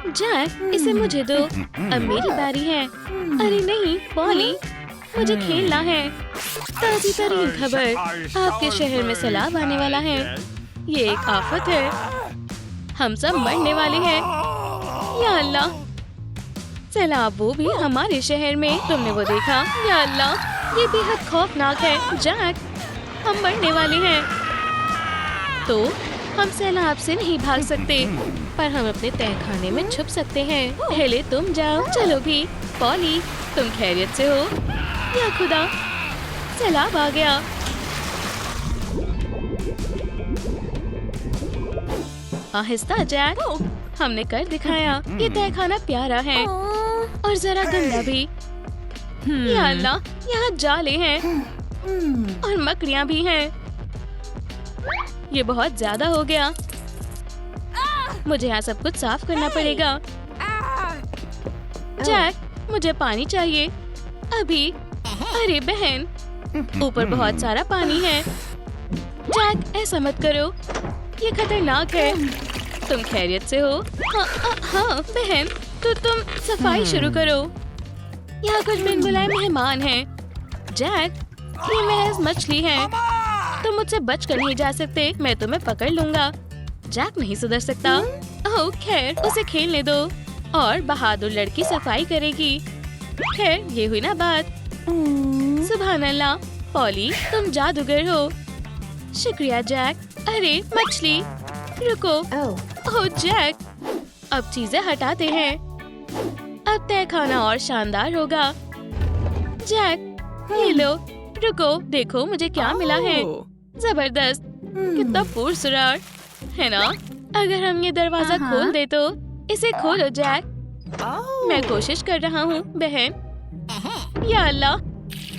Jack, इसे मुझे दो। अब मेरी बारी है। अरे नहीं पॉली, मुझे खेलना है। ताज़ी तरीन खबर, आपके शहर में सैलाब आने वाला है। ये एक आफत है, हम सब मरने वाले हैं। या अल्लाह, सैलाब वो भी हमारे शहर में। तुमने वो देखा? या अल्लाह, ये बेहद खौफनाक है। जैक, हम मरने वाले हैं। तो हम सैलाब से नहीं भाग सकते, पर हम अपने तहखाने में छुप सकते हैं। पहले तुम जाओ। चलो भी। पॉली, तुम खैरियत से हो? या खुदा, सैलाब आ गया। आहिस्ता जैक, हमने कर दिखाया। ये तहखाना प्यारा है और जरा गंदा भी। या अल्लाह, यहाँ जाले हैं और मकड़ियाँ भी हैं। ये बहुत ज्यादा हो गया। मुझे यहाँ सब कुछ साफ करना पड़ेगा। जैक, मुझे पानी चाहिए अभी। अरे बहन, ऊपर बहुत सारा पानी है। जैक, ऐसा मत करो, ये खतरनाक है। तुम खैरियत से हो? हाँ बहन, तो तुम सफाई शुरू करो। यहाँ कुछ बिन बुलाए मेहमान हैं। जैक, ये महज मछली है, तुम मुझसे बचकर नहीं जा सकते। मैं तुम्हें पकड़ लूंगा। जैक नहीं सुधर सकता। ओह खैर, उसे खेलने दो और बहादुर लड़की सफाई करेगी। खैर, ये हुई ना बात। सुभान अल्लाह, पॉली, तुम जादूगर हो। शुक्रिया जैक। अरे मछली, रुको। ओह जैक, अब चीजें हटाते हैं। अब तहखाना और शानदार होगा। जैक, ये लो। रुको, देखो मुझे क्या मिला है। जबरदस्त, कितना पुरसरार है ना? अगर हम ये दरवाजा खोल दे तो। इसे खोलो जैक। मैं कोशिश कर रहा हूँ बहन। या अल्लाह,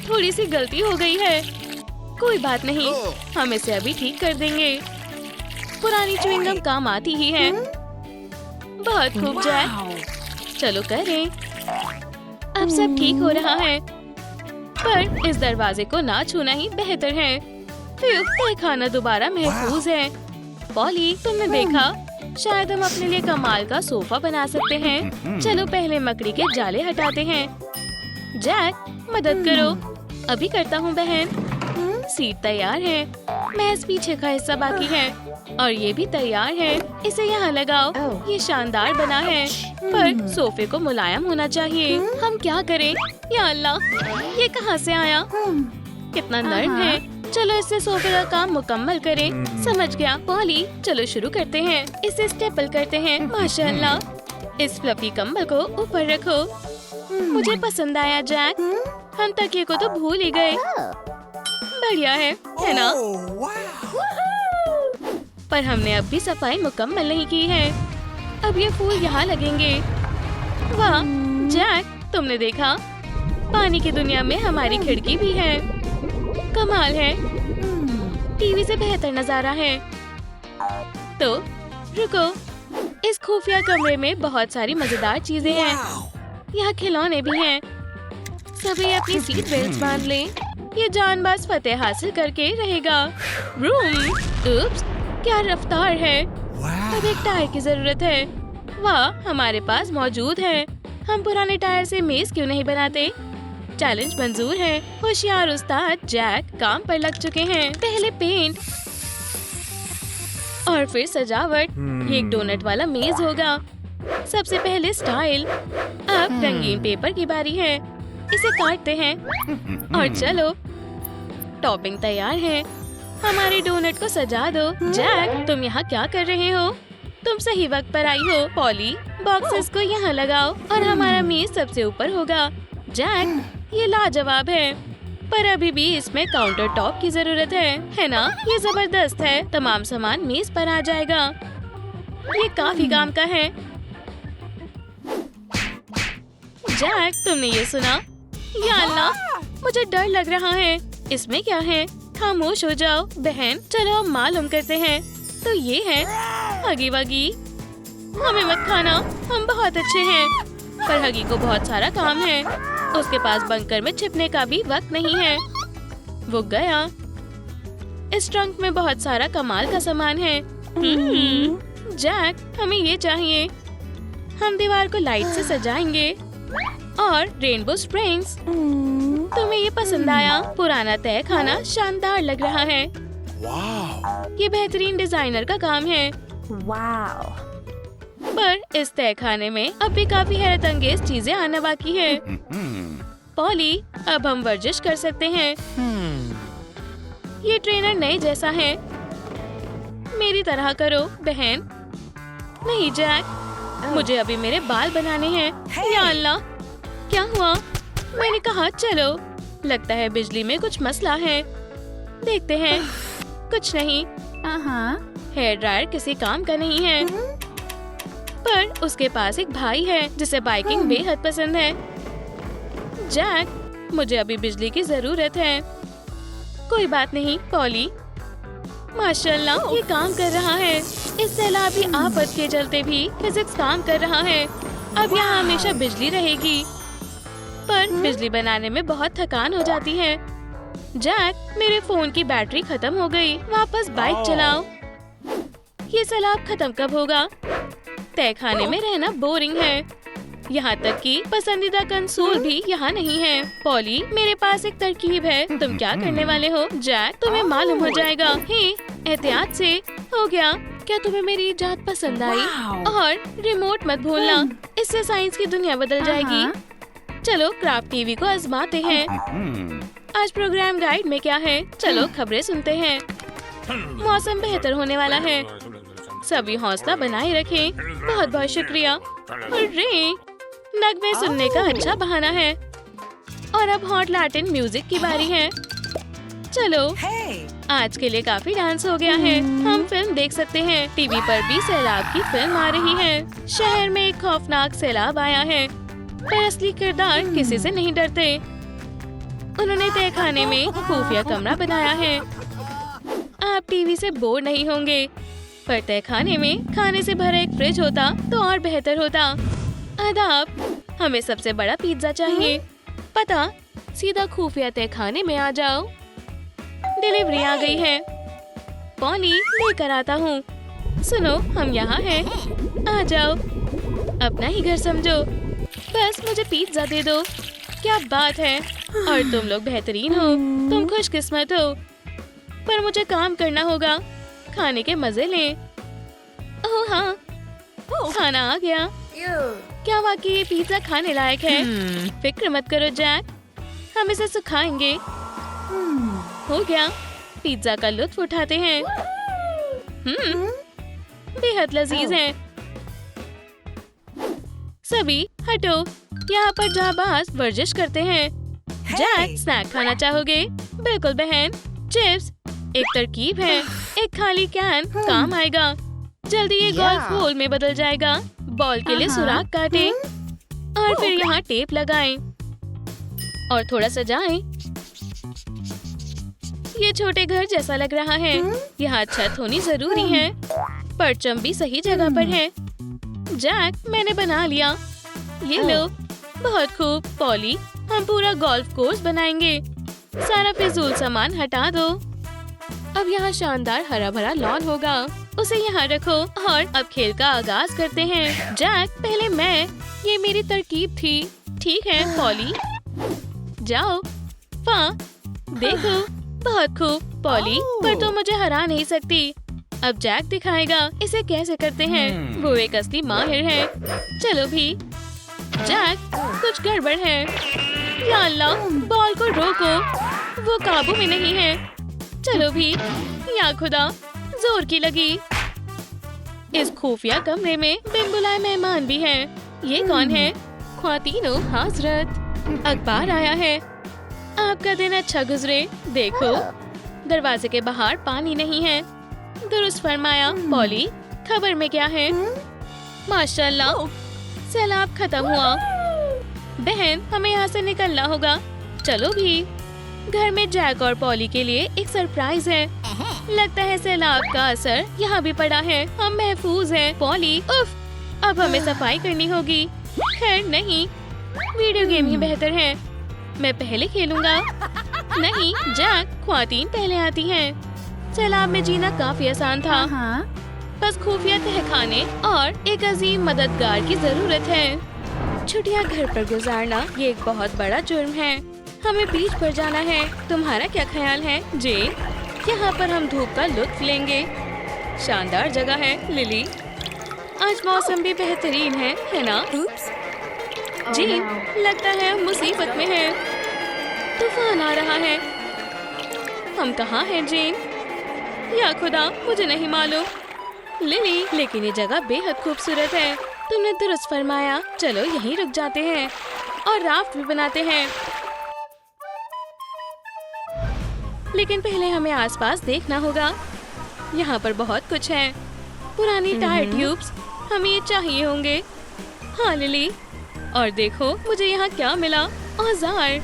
थोड़ी सी गलती हो गई है। कोई बात नहीं, हम इसे अभी ठीक कर देंगे। पुरानी च्युइंगम काम आती ही है। बहुत खूब जैक, चलो करें। अब सब ठीक हो रहा है, पर इस दरवाजे को ना छूना ही बेहतर है। फिर खाना दोबारा महफूज है। पॉली, तुमने देखा? शायद हम अपने लिए कमाल का सोफा बना सकते हैं। चलो पहले मकड़ी के जाले हटाते हैं। जैक, मदद करो। अभी करता हूँ बहन। सीट तैयार है, महज पीछे का हिस्सा बाकी है और ये भी तैयार है। इसे यहाँ लगाओ। ये शानदार बना है, पर सोफे को मुलायम होना चाहिए। हम क्या करें? या अल्लाह, ये कहाँ से आया? कितना नर्म है। चलो इससे सोफे का काम मुकम्मल करें। समझ गया पॉली, चलो शुरू करते हैं। इसे स्टेपल करते हैं। माशाअल्लाह, इस फ्लफी कंबल को ऊपर रखो। मुझे पसंद आया जैक। हम तकिए को तो भूल ही गए। बढ़िया है ना? पर हमने अब भी सफाई मुकम्मल नहीं की है। अब ये फूल यहाँ लगेंगे। वाह जैक, तुमने देखा? पानी की दुनिया में हमारी खिड़की भी है। कमाल है। टीवी से बेहतर नजारा है। तो रुको, इस खुफिया कमरे में बहुत सारी मजेदार चीजें हैं। यहाँ खिलौने भी हैं। सभी अपनी सीट बेल्ट बांध लें। ये जानबाज फतेह हासिल करके रहेगा। रूम, उप्स, क्या रफ्तार है। अब एक टायर की जरूरत है। वाह, हमारे पास मौजूद है। हम पुराने टायर से मेज क्यों नहीं बनाते? चैलेंज मंजूर है। होशियार उस्ताद जैक काम पर लग चुके हैं। पहले पेंट और फिर सजावट। ये एक डोनट वाला मेज होगा। सबसे पहले स्टाइल। अब रंगीन पेपर की बारी है। इसे काटते हैं और चलो, टॉपिंग तैयार है। हमारे डोनट को सजा दो। जैक, तुम यहाँ क्या कर रहे हो? तुम सही वक्त पर आई हो। पॉली, बॉक्सेस को यहाँ लगाओ और हमारा मेज सबसे ऊपर होगा। जैक, ये लाजवाब है, पर अभी भी इसमें काउंटर टॉप की जरूरत है ना? ये जबरदस्त है। तमाम सामान मेज पर आ जाएगा। ये काफी काम का है। जैक, तुमने ये सुना? या अल्लाह, मुझे डर लग रहा है। इसमें क्या है? खामोश हो जाओ बहन। चलो अब मालूम करते हैं। तो ये है हगी वगी। हमें मत खाना, हम बहुत अच्छे हैं। पर हगी को बहुत सारा काम है। उसके पास बंकर में छिपने का भी वक्त नहीं है। वो गया। इस ट्रंक में बहुत सारा कमाल का सामान है। जैक, हमें ये चाहिए। हम दीवार को लाइट से सजाएंगे और रेनबो स्प्रिंग्स। तुम्हें ये पसंद आया? पुराना तय खाना शानदार लग रहा है। ये बेहतरीन डिजाइनर का काम है। पर इस तय खाने में अब भी काफी हैरत अंगेज चीजें आना बाकी है। पॉली, अब हम वर्जिश कर सकते हैं। ये ट्रेनर नए जैसा है। मेरी तरह करो बहन। नहीं जैक, मुझे अभी मेरे बाल बनाने हैं। या अल्लाह, क्या हुआ? मैंने कहा चलो। लगता है बिजली में कुछ मसला है। देखते हैं। कुछ नहीं। हेयर ड्रायर किसी काम का नहीं है। पर उसके पास एक भाई है जिसे बाइकिंग बेहद पसंद है। जैक, मुझे अभी बिजली की जरूरत है। कोई बात नहीं पॉली। माशाल्लाह, ये काम कर रहा है। इस सैलाबी आफत के चलते भी फिजिक्स काम कर रहा है। अब यहाँ हमेशा बिजली रहेगी। पर बिजली बनाने में बहुत थकान हो जाती है। जैक, मेरे फोन की बैटरी खत्म हो गई। वापस बाइक चलाओ। ये सैलाब खत्म कब होगा? तय खाने में रहना बोरिंग है। यहाँ तक कि पसंदीदा कंसोल भी यहाँ नहीं है। पॉली, मेरे पास एक तरकीब है। तुम क्या करने वाले हो? जैक, तुम्हें मालूम हो जाएगा। हे, एहतियात से। हो गया। क्या तुम्हें मेरी इजाद पसंद आई? और रिमोट मत भूलना, इससे साइंस की दुनिया बदल जाएगी। चलो क्राफ्ट टीवी को आजमाते हैं। आज प्रोग्राम गाइड में क्या है? चलो खबरें सुनते हैं। मौसम बेहतर होने वाला है। सभी हौसला बनाए रखें। बहुत बहुत शुक्रिया। अरे, नगमे सुनने का अच्छा बहाना है। और अब हॉट लैटिन म्यूजिक की बारी है। चलो, आज के लिए काफी डांस हो गया है। हम फिल्म देख सकते हैं। टीवी पर भी सैलाब की फिल्म आ रही है। शहर में एक खौफनाक सैलाब आया है, पर असली किरदार किसी से नहीं डरते। उन्होंने तय खाने में खुफिया कमरा बनाया है। आप टीवी से बोर नहीं होंगे। पर तय खाने में खाने से भरा एक फ्रिज होता तो और बेहतर होता। आदाब, हमें सबसे बड़ा पिज्जा चाहिए। पता, सीधा खुफिया तय खाने में आ जाओ। डिलीवरी आ गई है। पॉली, लेकर आता हूँ। सुनो, हम यहाँ हैं। आ जाओ। अपना ही घर समझो। बस मुझे पिज्जा दे दो। क्या बात है। और तुम लोग बेहतरीन हो। तुम खुशकिस्मत हो। पर मुझे काम करना होगा। खाने के मजे लें। ओह हाँ, खाना आ गया। क्या वाकई ये पिज्जा खाने लायक है? फिक्र मत करो जैक, हम इसे सुखाएंगे। हो गया। पिज्जा का लुत्फ उठाते हैं। बेहद लजीज है। सभी हटो, यहाँ पर जाबाज वर्जिश करते हैं। जैक, स्नैक खाना चाहोगे? बिल्कुल बहन। चिप्स एक तरकीब है। एक खाली कैन काम आएगा। जल्दी ये गोल्फ होल में बदल जाएगा। बॉल के लिए सुराख काटें और फिर यहाँ टेप लगाएं और थोड़ा सजाएं। ये छोटे घर जैसा लग रहा है। यहाँ छत होनी जरूरी है। परचम भी सही जगह पर है। जैक, मैंने बना लिया। ये लो। बहुत खूब पॉली, हम पूरा गोल्फ कोर्स बनाएंगे। सारा फिजूल सामान हटा दो। अब यहाँ शानदार हरा भरा लॉन होगा। उसे यहाँ रखो और अब खेल का आगाज करते हैं। जैक, पहले मैं। ये मेरी तरकीब थी। ठीक है पॉली, जाओ। वाह, देखो, बहुत खूब पॉली। पर तुम मुझे हरा नहीं सकती। अब जैक दिखाएगा इसे कैसे करते हैं। वो एक असली माहिर है। चलो भी। जैक, कुछ गड़बड़ है। या अल्लाह, बॉल को रोको, वो काबू में नहीं है। चलो भी। या खुदा, जोर की लगी। इस खुफिया कमरे में बिन बुलाए मेहमान भी हैं। ये कौन है? ख्वातीनो हजरत, अखबार आया है। आपका दिन अच्छा गुजरे। देखो, दरवाजे के बाहर पानी नहीं है। दुरुस्त फरमाया पॉली। खबर में क्या है? माशाल्लाह, सैलाब खत्म हुआ। बहन, हमें यहाँ से निकलना होगा। चलो भी। घर में जैक और पॉली के लिए एक सरप्राइज है। लगता है सैलाब का असर यहाँ भी पड़ा है। हम महफूज हैं। पॉली, उफ, अब हमें सफाई करनी होगी। खैर नहीं, वीडियो गेम ही बेहतर है। मैं पहले खेलूंगा। नहीं जैक, ख्वातीन पहले आती हैं। सैलाब में जीना काफी आसान था। बस खुफिया तहखाने और एक अजीम मददगार की जरूरत है। छुट्टियां घर पर गुजारना ये एक बहुत बड़ा जुर्म है। हमें बीच पर जाना है। तुम्हारा क्या ख्याल है जेन? यहाँ पर हम धूप का लुत्फ लेंगे। शानदार जगह है लिली। आज मौसम भी बेहतरीन है ना? जेन, लगता है हम मुसीबत में हैं। तूफान आ रहा है। हम कहाँ हैं जेन? या खुदा, मुझे नहीं मालूम। लिली, लेकिन ये जगह बेहद खूबसूरत है। तुमने दुरुस्त फरमाया। चलो यहीं रुक जाते हैं और राफ्ट भी बनाते हैं। लेकिन पहले हमें आसपास देखना होगा। यहाँ पर बहुत कुछ है। पुरानी टायर ट्यूब्स, हमें ये चाहिए होंगे। हाँ लिली, और देखो मुझे यहाँ क्या मिला, औजार।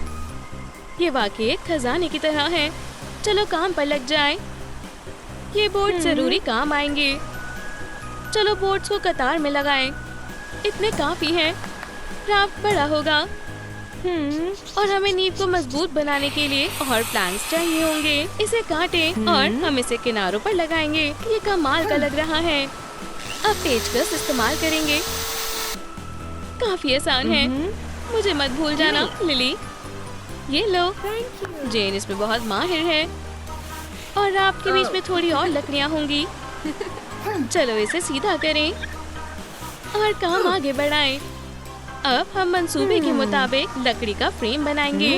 ये वाकई एक खजाने की तरह है। चलो काम पर लग जाए। ये बोर्ड जरूरी काम आएंगे। चलो बोर्ड्स को कतार में लगाएं। इतने काफी हैं। राफ्ट बड़ा होगा और हमें नींव को मजबूत बनाने के लिए और प्लैंक्स चाहिए होंगे। इसे काटें और हम इसे किनारों पर लगाएंगे। ये कमाल का लग रहा है। अब पेचकस इस्तेमाल करेंगे। काफी आसान है। मुझे मत भूल जाना लिली। ये लो। जेन इसमें बहुत माहिर है। और राफ्ट के बीच में थोड़ी और लकड़ियाँ होंगी। चलो इसे सीधा करें और काम आगे बढ़ाएं। अब हम मंसूबे के मुताबिक लकड़ी का फ्रेम बनाएंगे।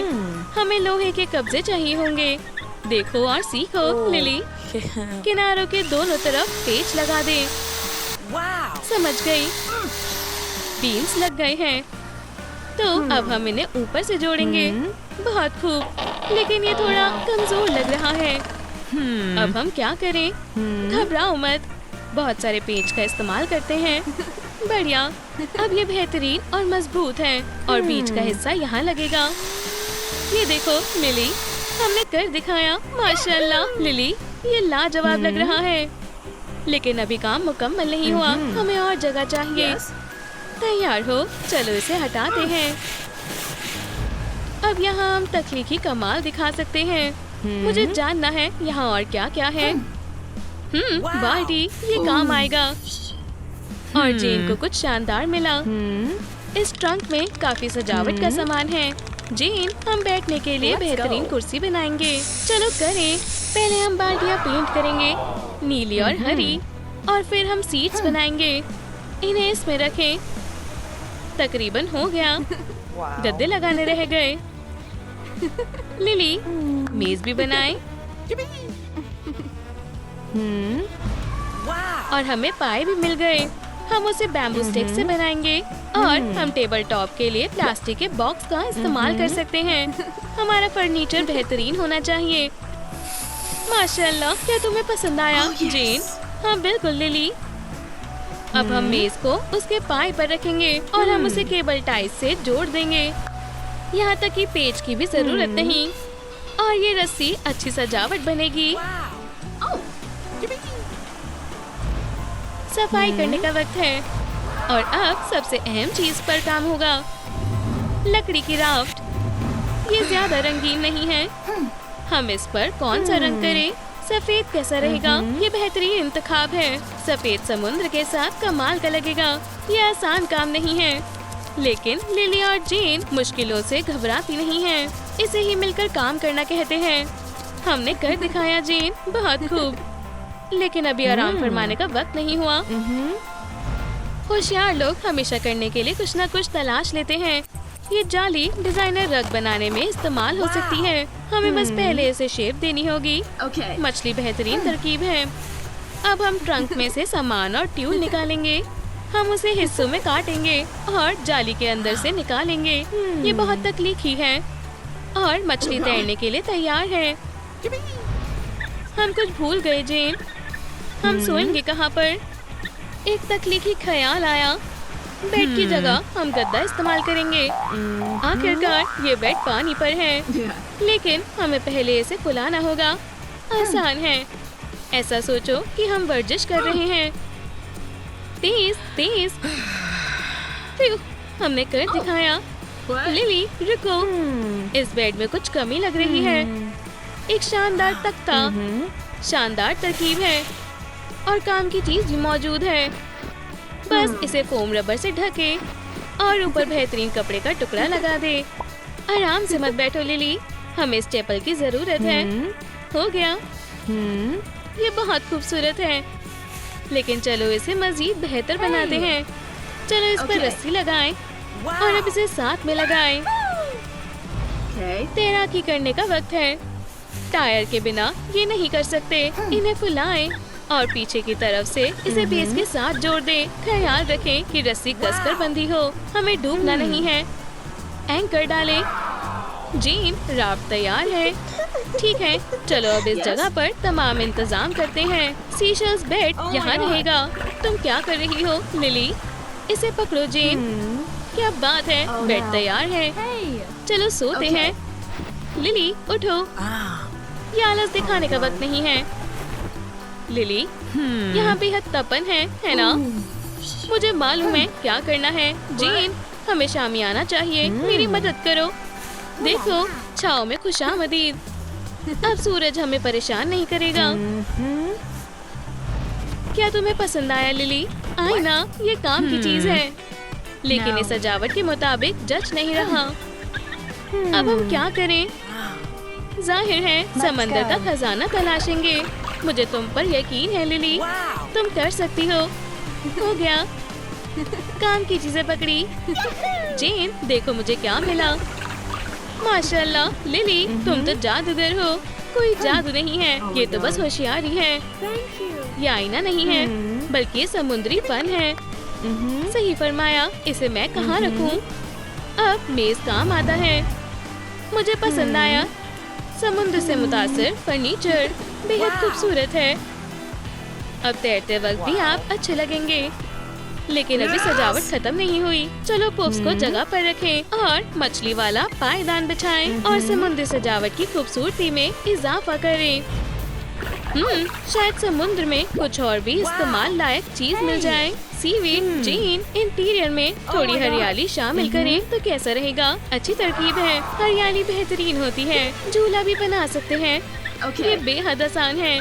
हमें लोहे के कब्जे चाहिए होंगे। देखो और सीखो लिली। किनारों के दोनों तरफ पेच लगा दे। समझ गई। बीन्स लग गए हैं। तो अब हम इन्हें ऊपर से जोड़ेंगे। बहुत खूब, लेकिन ये थोड़ा कमजोर लग रहा है। अब हम क्या करें? घबराओ मत, बहुत सारे पेच का इस्तेमाल करते हैं। बढ़िया, अब ये बेहतरीन और मजबूत है और बीच का हिस्सा यहाँ लगेगा। ये देखो लिली, हमने कर दिखाया। माशाल्लाह लिली, ये लाजवाब लग रहा है। लेकिन अभी काम मुकम्मल नहीं हुआ। हमें और जगह चाहिए। तैयार हो? चलो इसे हटाते हैं। अब यहाँ हम तख्लीकी कमाल दिखा सकते हैं। मुझे जानना है यहाँ और क्या क्या है। बाल्टी, ये काम आएगा। और जेन को कुछ शानदार मिला। इस ट्रंक में काफी सजावट का सामान है। जेन, हम बैठने के लिए बेहतरीन कुर्सी बनाएंगे। चलो करें। पहले हम बाल्टियाँ पेंट करेंगे, नीली और हरी, और फिर हम सीट्स बनाएंगे। इन्हें इसमें रखें। तकरीबन हो गया। गद्दे लगाने रह गए। लिली, मेज भी बनाएं। और हमें पाए भी मिल गए। हम उसे बैम्बू स्टिक से बनाएंगे और हम टेबल टॉप के लिए प्लास्टिक के बॉक्स का इस्तेमाल कर सकते हैं। हमारा फर्नीचर बेहतरीन होना चाहिए। माशाल्लाह, क्या तुम्हें पसंद आया जेन? हाँ बिल्कुल लिली। अब हम मेज को उसके पाए पर रखेंगे और हम उसे केबल टाइज से जोड़ देंगे। यहाँ तक कि पेच की भी जरूरत नहीं। और ये रस्सी अच्छी सजावट बनेगी। सफाई करने का वक्त है और अब सबसे अहम चीज पर काम होगा। लकड़ी की राफ्ट। ये ज्यादा रंगीन नहीं है। हम इस पर कौन सा रंग करें? सफेद कैसा रहेगा? ये बेहतरीन इंतखाब है। सफेद समुद्र के साथ कमाल का लगेगा। ये आसान काम नहीं है, लेकिन लिली और जेन मुश्किलों से घबराती नहीं हैं। इसे ही मिलकर काम करना कहते हैं। हमने कर दिखाया जेन, बहुत खूब। लेकिन अभी आराम फरमाने का वक्त नहीं हुआ। होशियार लोग हमेशा करने के लिए कुछ न कुछ तलाश लेते हैं। ये जाली डिजाइनर रग बनाने में इस्तेमाल हो सकती है। हमें बस पहले इसे शेप देनी होगी। मछली बेहतरीन तरकीब है। अब हम ट्रंक में से सामान और ट्यूल निकालेंगे। हम उसे हिस्सों में काटेंगे और जाली के अंदर से निकालेंगे। ये बहुत तकलीफी है और मछली तैरने के लिए तैयार है। हम कुछ भूल गए जेन। हम सोएंगे कहाँ पर? एक तकलीफी ख्याल आया। बेड की जगह हम गद्दा इस्तेमाल करेंगे। आखिरकार ये बेड पानी पर है, लेकिन हमें पहले इसे फुलाना होगा। आसान है। ऐसा सोचो कि हम वर्जिश कर रहे हैं। तेज तेज। हमने कर दिखाया। लिली रुको, इस बेड में कुछ कमी लग रही है। एक शानदार तख्ता। शानदार तरकीब है। और काम की चीज भी मौजूद है। बस इसे फोम रबर से ढके और ऊपर बेहतरीन कपड़े का टुकड़ा लगा दे। आराम से मत बैठो लिली, हमें स्टेपल की जरूरत है। हो गया। ये बहुत खूबसूरत है, लेकिन चलो इसे मजीद बेहतर बनाते हैं। चलो इस पर रस्सी लगाएं और अब इसे साथ में लगाएं। तैराकी करने का वक्त है। टायर के बिना ये नहीं कर सकते। इन्हें फुलाएं और पीछे की तरफ से इसे बेस के साथ जोड़ दें। ख्याल रखें कि रस्सी कसकर बंधी हो, हमें डूबना नहीं है। एंकर डालें। जीन, राफ्ट तैयार है। ठीक है, चलो अब इस जगह पर तमाम इंतजाम करते हैं। सीशल्स बेड यहाँ रहेगा। तुम क्या कर रही हो लिली? इसे पकड़ो जीन। क्या बात है, बेड तैयार है। चलो सोते हैं। लिली उठो, ये आलस दिखाने का वक्त नहीं है। लिली, यहाँ बेहद तपन है ना? मुझे मालूम है क्या करना है। जीन, हमें शामियाना चाहिए, मेरी मदद करो। देखो, छाँव में खुशामदीद। अब सूरज हमें परेशान नहीं करेगा। क्या तुम्हें पसंद आया लिली? आई ना, ये काम की चीज है, लेकिन इस सजावट के मुताबिक जच नहीं रहा। अब हम क्या करें? जाहिर है समंदर का खजाना तलाशेंगे। मुझे तुम पर यकीन है लिली, तुम कर सकती हो। हो गया, काम की चीजें पकड़ी। जेन, देखो मुझे क्या मिला। माशाल्लाह लिली, तुम तो जादूगर हो। कोई जादू नहीं है, ये तो बस होशियारी है। ये आईना नहीं है, बल्कि ये समुद्री फन है। सही फरमाया, इसे मैं कहाँ रखूं? अब मेज काम आता है। मुझे पसंद आया। समुद्र से मुतासिर फर्नीचर बेहद खूबसूरत है। अब तैरते वक्त भी आप अच्छे लगेंगे। लेकिन अभी सजावट खत्म नहीं हुई। चलो पुफ्स को जगह पर रखें और मछली वाला पायदान बिछाएं और समुद्री सजावट की खूबसूरती में इजाफा करें। शायद समुद्र में कुछ और भी इस्तेमाल लायक चीज मिल जाए। सीवीड। जीन, इंटीरियर में थोड़ी हरियाली शामिल करें तो कैसा रहेगा? अच्छी तरकीब है, हरियाली बेहतरीन होती है। झूला भी बना सकते हैं। ये बेहद आसान है।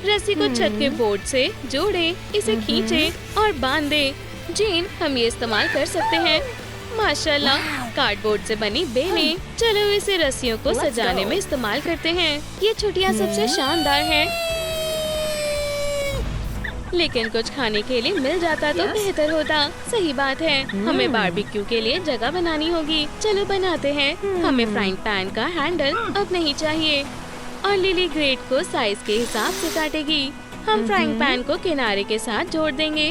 रस्सी को छत के बोर्ड से जोड़ें, इसे खींचें और बांधें। जीन, हम ये इस्तेमाल कर सकते हैं। माशाल्लाह, कार्डबोर्ड से बनी बेलें। चलो इसे रस्सियों को सजाने में इस्तेमाल करते हैं। ये छुट्टियाँ सबसे शानदार है, लेकिन कुछ खाने के लिए मिल जाता तो बेहतर होता। सही बात है, हमें बारबेक्यू के लिए जगह बनानी होगी। चलो बनाते हैं। हमें फ्राइंग पैन का हैंडल अब नहीं चाहिए और लिली ग्रेट को साइज के हिसाब से काटेगी। हम फ्राइंग पैन को किनारे के साथ जोड़ देंगे।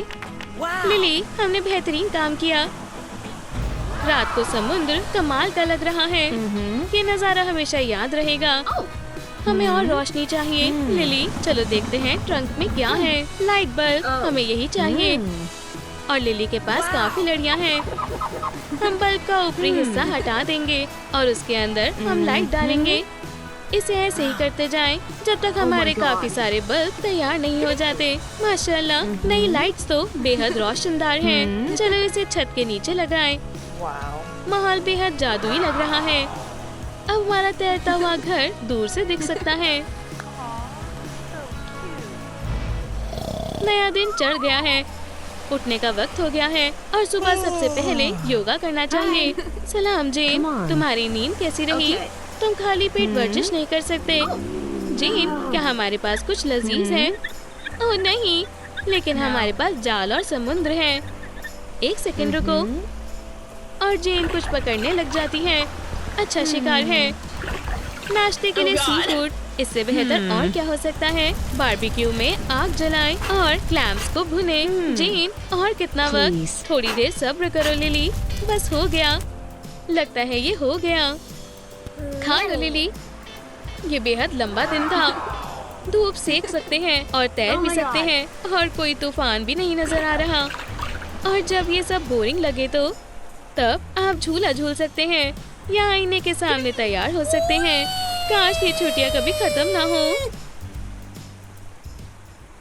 लिली, हमने बेहतरीन काम किया। रात को समुद्र कमाल का लग रहा है। ये नजारा हमेशा याद रहेगा। हमें और रोशनी चाहिए। लिली, चलो देखते हैं ट्रंक में क्या है। लाइट बल्ब, हमें यही चाहिए। और लिली के पास काफी लड़ियां हैं। हम बल्ब का ऊपरी हिस्सा हटा देंगे और उसके अंदर हम लाइट डालेंगे। इसे ऐसे ही करते जाएं जब तक हमारे काफी सारे बल्ब तैयार नहीं हो जाते। माशाल्लाह, नई लाइट्स तो बेहद रोशनदार हैं। चलो इसे छत के नीचे लगाएं। माहौल बेहद जादुई लग रहा है। अब हमारा तैरता हुआ घर दूर से दिख सकता है। नया दिन चढ़ गया है। उठने का वक्त हो गया है और सुबह सबसे पहले योगा करना चाहिए। सलाम जीन, तुम्हारी नींद कैसी रही? तुम खाली पेट वर्जिश नहीं कर सकते। जीन, क्या हमारे पास कुछ लजीज है? ओह नहीं, लेकिन हमारे पास जाल और समुद्र है। एक सेकंड रुको। और जीन कुछ पकड़ने लग जाती है। अच्छा शिकार है। नाश्ते के लिए सी फूड, इससे बेहतर और क्या हो सकता है? बारबेक्यू में आग जलाएं और क्लैम्स को भुनें। जीन, और कितना वक्त? थोड़ी देर सब्र करो लिली, बस हो गया। लगता है ये हो गया। खा लो लिली। ये बेहद लंबा दिन था। धूप सेक सकते हैं और तैर भी सकते हैं और कोई तूफान भी नहीं नजर आ रहा। और जब ये सब बोरिंग लगे तो तब आप झूला झूल सकते हैं या आईने के सामने तैयार हो सकते हैं। काश ये छुट्टियां कभी खत्म ना हो।